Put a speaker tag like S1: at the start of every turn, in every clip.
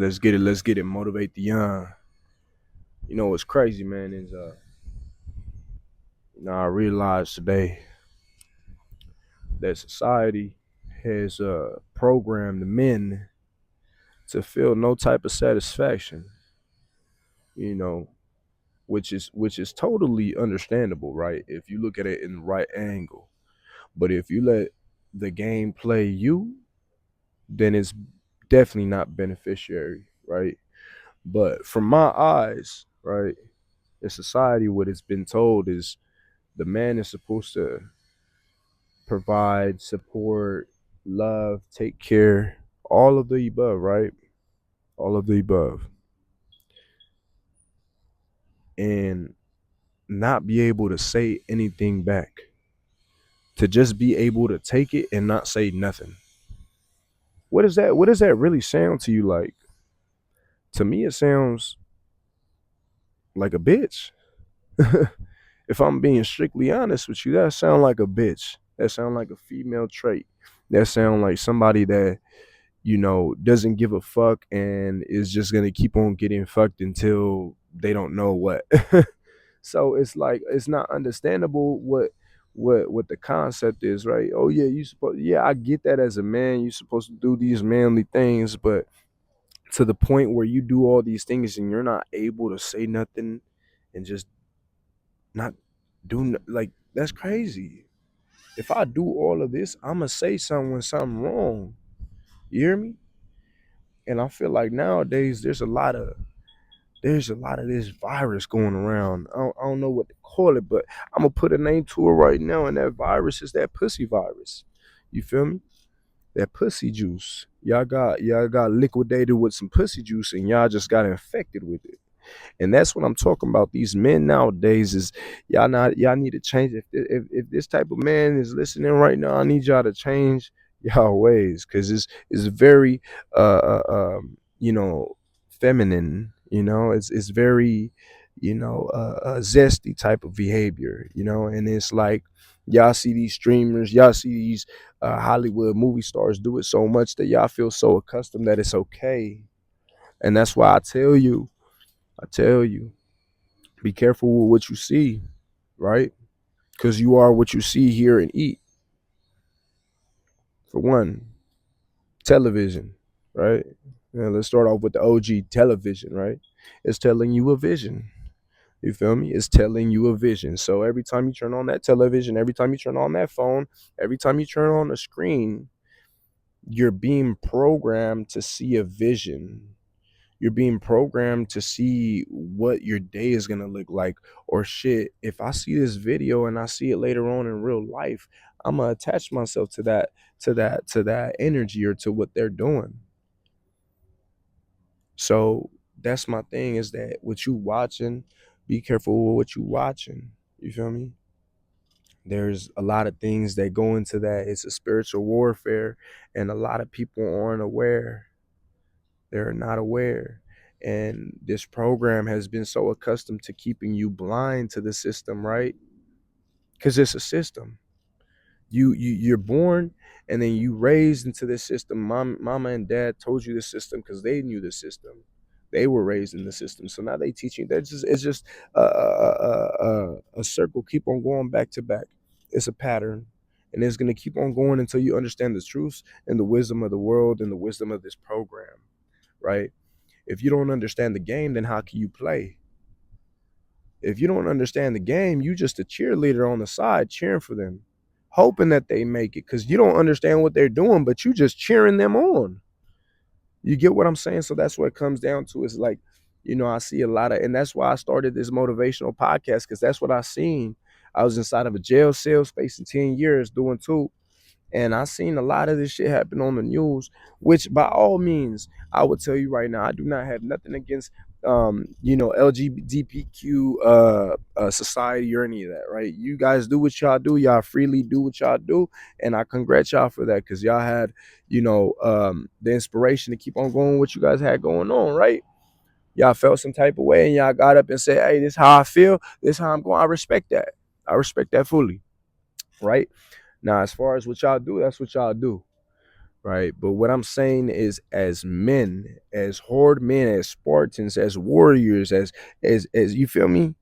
S1: Let's get it. Let's get it. Motivate the young. You know what's crazy, man, is I realized today that society has programmed men to feel no type of satisfaction. You know, which is totally understandable, right? If you look at it in the right angle. But if you let the game play you, then it's definitely not beneficiary, right? But from my eyes, right, in society, what it's been told is the man is supposed to provide, support, love, take care, all of the above, right? All of the above. And not be able to say anything back. To just be able to take it and not say nothing. What does that really sound to you like? To me it sounds like a bitch. If I'm being strictly honest with you, that sound like a bitch. That sound like a female trait. That sound like somebody that doesn't give a fuck and is just gonna keep on getting fucked until they don't know what. So it's like it's not understandable what the concept is, right? Oh yeah, I get that as a man, you're supposed to do these manly things, but to the point where you do all these things and you're not able to say nothing and just not like that's crazy. If I do all of this, I'ma say something when something wrong. You hear me? And I feel like nowadays there's a lot of this virus going around. I don't know what to call it, but I'm gonna put a name to it right now, and that virus is that pussy virus. You feel me? That pussy juice. Y'all got liquidated with some pussy juice, and y'all just got infected with it. And that's what I'm talking about. These men nowadays is y'all need to change. If this type of man is listening right now, I need y'all to change y'all ways because it's very you know feminine. It's very zesty type of behavior. And it's like y'all see these streamers, y'all see these Hollywood movie stars do it so much that y'all feel so accustomed that it's okay. And that's why I tell you, be careful with what you see, right? Because you are what you see, hear, and eat. For one, television, right? Let's start off with the OG television, right? It's telling you a vision. You feel me? It's telling you a vision. So every time you turn on that television, every time you turn on that phone, every time you turn on the screen, you're being programmed to see a vision. You're being programmed to see what your day is gonna look like. Or shit, if I see this video and I see it later on in real life, I'm gonna attach myself to that energy or to what they're doing. So that's my thing is that what you watching, be careful with what you watching. You feel me? There's a lot of things that go into that. It's a spiritual warfare, and a lot of people aren't aware. They're not aware. And this program has been so accustomed to keeping you blind to the system, right? Because it's a system. You're born and then you raised into this system. Mama and dad told you the system because they knew the system. They were raised in the system, so now they teaching. It's just a circle. Keep on going back to back. It's a pattern, and it's gonna keep on going until you understand the truths and the wisdom of the world and the wisdom of this program, right? If you don't understand the game, then how can you play? If you don't understand the game, you just a cheerleader on the side cheering for them, hoping that they make it because you don't understand what they're doing, but you just cheering them on. You get what I'm saying? So that's what it comes down to. Is like, I see a lot of, and that's why I started this motivational podcast because that's what I seen. I was inside of a jail cell, spacing 10 years doing two. And I seen a lot of this shit happen on the news, which by all means, I would tell you right now, I do not have nothing against LGBTQ society or any of that, right? You guys do what y'all do, y'all freely do what y'all do, and I congrats y'all for that because y'all had, the inspiration to keep on going what you guys had going on, right? Y'all felt some type of way and y'all got up and said, hey, this is how I feel, this is how I'm going. I respect that. I respect that fully, right? Now, as far as what y'all do, that's what y'all do. right? But what I'm saying is, as men, as horde men, as Spartans, as warriors, as you feel me,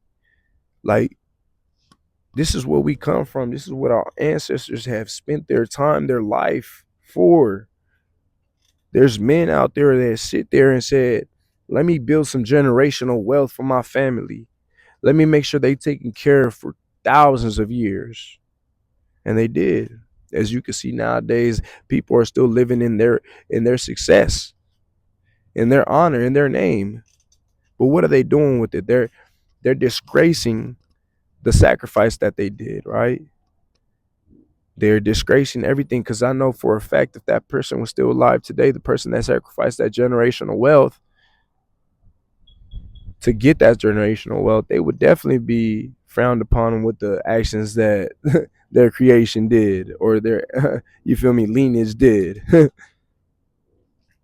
S1: like, this is where we come from. This is what our ancestors have spent their time, their life for. There's men out there that sit there and said, let me build some generational wealth for my family. Let me make sure they taken care of for thousands of years. And they did. As you can see nowadays, people are still living in their success, in their honor, in their name. But what are they doing with it? They're disgracing the sacrifice that they did, right? They're disgracing everything, because I know for a fact if that person was still alive today, the person that sacrificed that generational wealth to get that generational wealth, they would definitely be frowned upon with the actions that their creation did, or their you feel me, lineage did.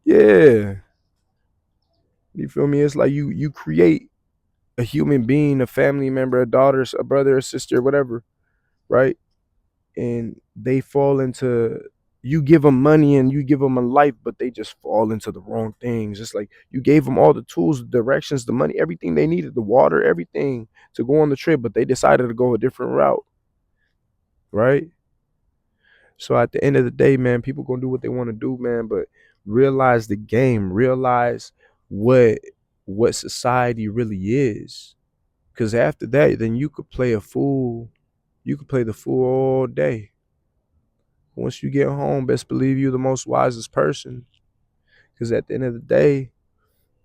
S1: Yeah, you feel me? It's like you create a human being, a family member, a daughter, a brother, a sister, whatever, right? And they fall into, you give them money and you give them a life, but they just fall into the wrong things. It's like you gave them all the tools, the directions, the money, everything they needed, the water, everything to go on the trip, but they decided to go a different route, right? So at the end of the day, man, people gonna do what they want to do, man, but realize the game, realize what what society really is. Cause after that, then you could play a fool. You could play the fool all day. Once you get home, best believe you're the most wisest person. Because at the end of the day,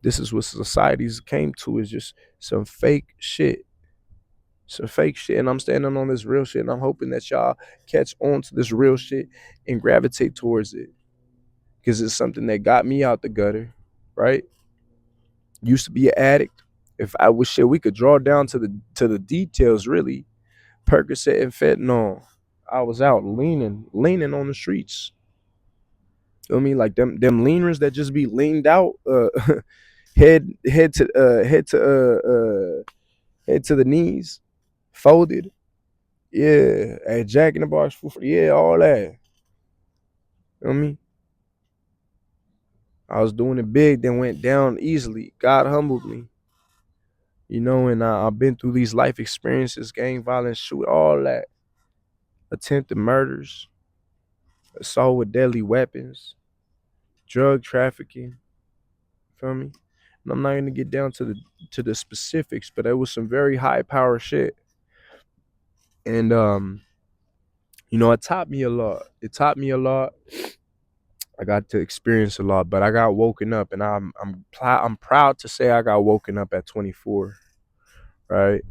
S1: this is what societies came to, is just some fake shit. Some fake shit. And I'm standing on this real shit. And I'm hoping that y'all catch on to this real shit and gravitate towards it. Because it's something that got me out the gutter, right? Used to be an addict. If I wish shit, we could draw down to the details, really. Percocet and fentanyl. I was out leaning on the streets. Feel me? Like them leaners that just be leaned out, head to the knees, folded. Yeah, at Jack in the Box, yeah, all that. Feel me? I was doing it big, then went down easily. God humbled me, and I've been through these life experiences, gang violence, shoot, all that, attempted murders, assault with deadly weapons, drug trafficking. Feel me? And I'm not gonna get down to the specifics, but it was some very high power shit. And it taught me a lot. It taught me a lot. I got to experience a lot, but I got woken up, and I'm proud to say I got woken up at 24. Right?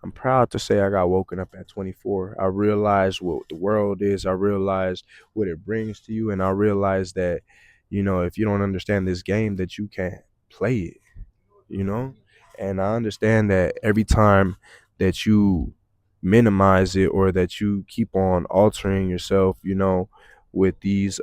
S1: I'm proud to say I got woken up at 24. I realized what the world is. I realized what it brings to you, and I realized that, if you don't understand this game, that you can't play it. You know, and I understand that every time that you minimize it, or that you keep on altering yourself, with these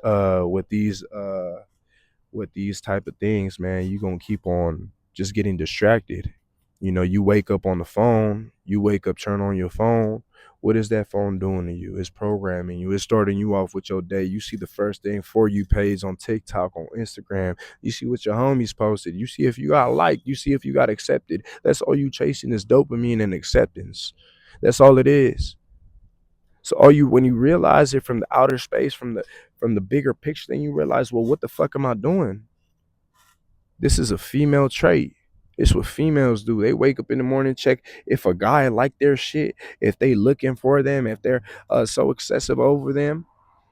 S1: type of things, man, you're gonna keep on just getting distracted. You wake up on the phone, you wake up, turn on your phone. What is that phone doing to you? It's programming you. It's starting you off with your day. You see the first thing For You page on TikTok, on Instagram. You see what your homies posted. You see if you got liked. You see if you got accepted. That's all you chasing, is dopamine and acceptance. That's all it is. So when you realize it from the outer space, from the bigger picture, then you realize, well, what the fuck am I doing? This is a female trait. It's what females do. They wake up in the morning, check if a guy like their shit, if they looking for them, if they're so excessive over them.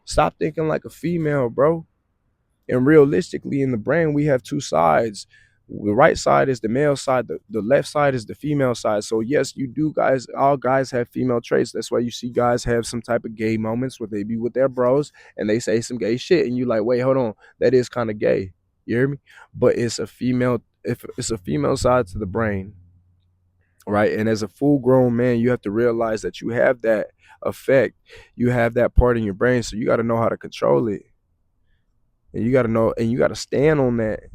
S1: Stop thinking like a female, bro. And realistically, in the brain, we have two sides. The right side is the male side. The left side is the female side. So yes, you do, guys. All guys have female traits. That's why you see guys have some type of gay moments where they be with their bros and they say some gay shit, and you like, wait, hold on, that is kind of gay. You hear me? But it's a female. If it's a female side to the brain, right? And as a full grown man, you have to realize that you have that effect. You have that part in your brain, so you got to know how to control it, and you got to know, and you got to stand on that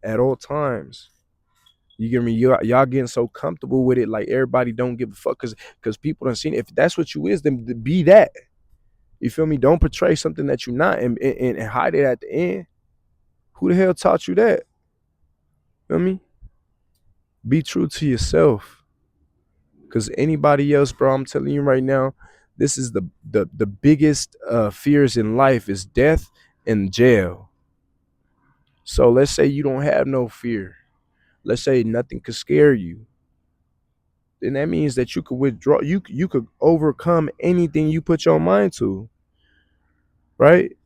S1: at all times. You get me? Y'all getting so comfortable with it, like everybody don't give a fuck, because people done seen it. If that's what you is, then be that. You feel me? Don't portray something that you're not and hide it at the end. Who the hell taught you that? You feel me? Be true to yourself. Cause anybody else, bro, I'm telling you right now, this is the biggest fears in life is death and jail. So let's say you don't have no fear. Let's say nothing could scare you. Then that means that you could withdraw. You could overcome anything you put your mind to, right?